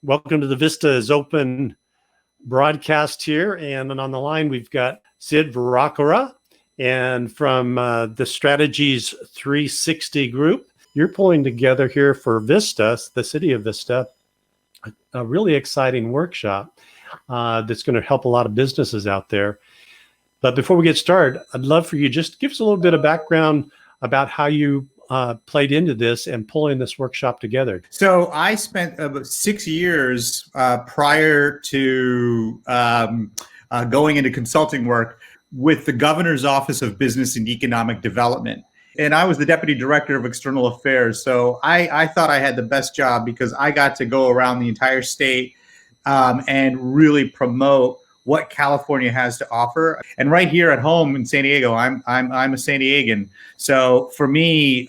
Welcome to the Vista is Open broadcast here. And on the line, we've got Sid Varakara. And from the Strategies 360 group, you're pulling together here for Vista, the city of Vista, a really exciting workshop that's going to help a lot of businesses out there. But before we get started, I'd love for you just to give us a little bit of background about how you played into this and pulling this workshop together. So I spent about 6 years prior to going into consulting work with the Governor's Office of Business and Economic Development. And I was the Deputy Director of External Affairs. So I thought I had the best job because I got to go around the entire state and really promote what California has to offer. And right here at home in San Diego, I'm a San Diegan. So for me,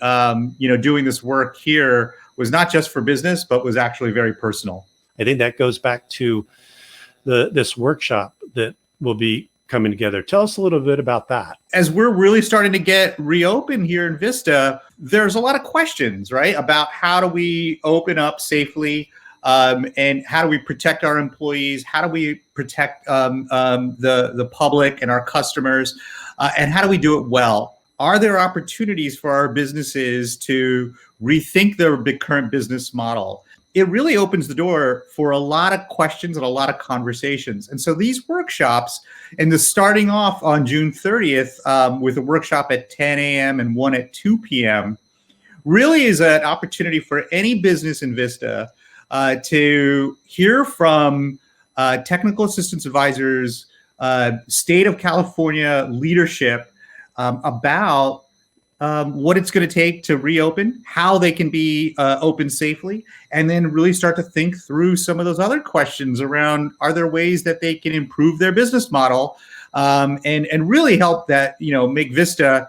doing this work here was not just for business, but was actually very personal. I think that goes back to this workshop that will be coming together. Tell us a little bit about that. As we're really starting to get reopened here in Vista, there's a lot of questions, right, about how do we open up safely, and how do we protect our employees? How do we protect the public and our customers? And how do we do it well? Are there opportunities for our businesses to rethink their current business model? It really opens the door for a lot of questions and a lot of conversations. And so these workshops, and the starting off on June 30th with a workshop at 10 a.m. and one at 2 p.m., really is an opportunity for any business in Vista to hear from technical assistance advisors, state of California leadership about what it's going to take to reopen, how they can be open safely, and then really start to think through some of those other questions around, are there ways that they can improve their business model and really help that, make Vista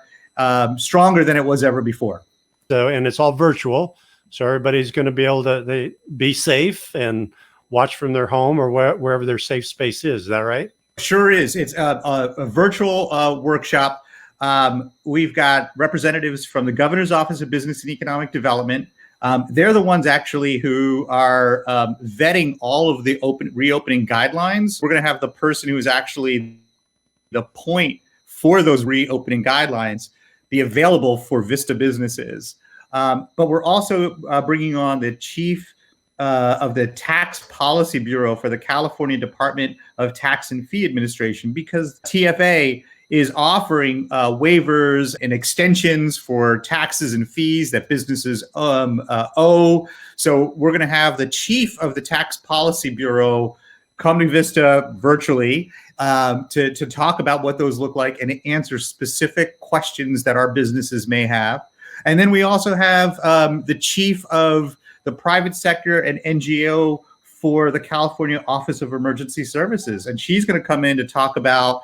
stronger than it was ever before. So, and it's all virtual. So everybody's going to be able to be safe and watch from their home or wherever their safe space is. Is that right? Sure is. It's a virtual workshop. We've got representatives from the Governor's Office of Business and Economic Development. They're the ones actually who are vetting all of the reopening guidelines. We're going to have the person who is actually the point for those reopening guidelines be available for Vista businesses. But we're also bringing on the chief of the Tax Policy Bureau for the California Department of Tax and Fee Administration, because TFA is offering waivers and extensions for taxes and fees that businesses owe. So we're going to have the chief of the Tax Policy Bureau come to Vista virtually to talk about what those look like and answer specific questions that our businesses may have. And then we also have the chief of the private sector and NGO for the California Office of Emergency Services. And she's going to come in to talk about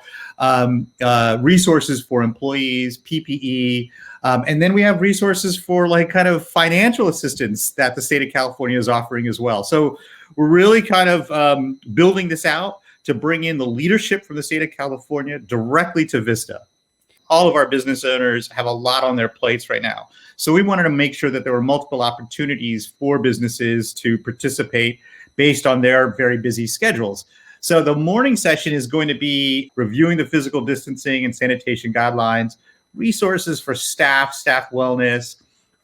resources for employees, PPE. And then we have resources for kind of financial assistance that the state of California is offering as well. So we're really kind of building this out to bring in the leadership from the state of California directly to Vista. All of our business owners have a lot on their plates right now. So we wanted to make sure that there were multiple opportunities for businesses to participate based on their very busy schedules. So the morning session is going to be reviewing the physical distancing and sanitation guidelines, resources for staff wellness,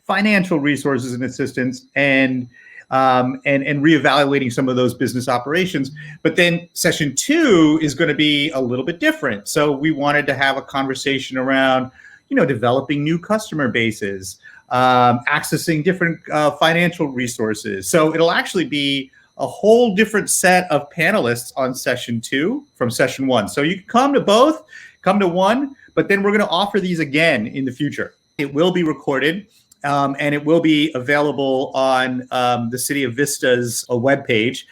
financial resources and assistance, and reevaluating some of those business operations. But then session 2 is going to be a little bit different. So we wanted to have a conversation around, developing new customer bases, accessing different financial resources. So it'll actually be a whole different set of panelists on session 2 from session 1. So you can come to both, come to one, but then we're going to offer these again in the future. It will be recorded. And it will be available on the City of Vista's webpage.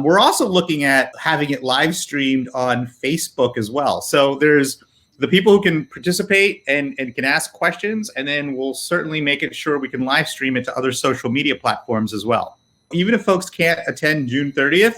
We're also looking at having it live streamed on Facebook as well. So there's the people who can participate and can ask questions, and then we'll certainly make it sure we can live stream it to other social media platforms as well. Even if folks can't attend June 30th,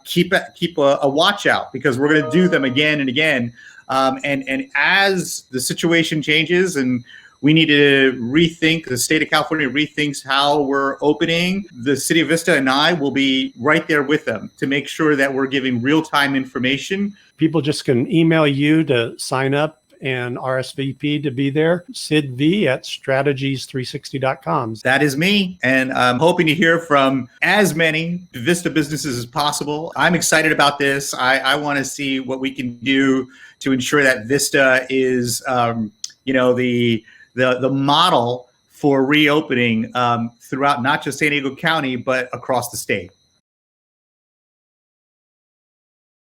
keep a watch out, because we're going to do them again and again. And as the situation changes and we need to rethink, the state of California rethinks how we're opening. The city of Vista and I will be right there with them to make sure that we're giving real-time information. People just can email you to sign up and RSVP to be there. sidv@strategies360.com. That is me. And I'm hoping to hear from as many Vista businesses as possible. I'm excited about this. I want to see what we can do to ensure that Vista is, the model for reopening throughout not just San Diego County, but across the state.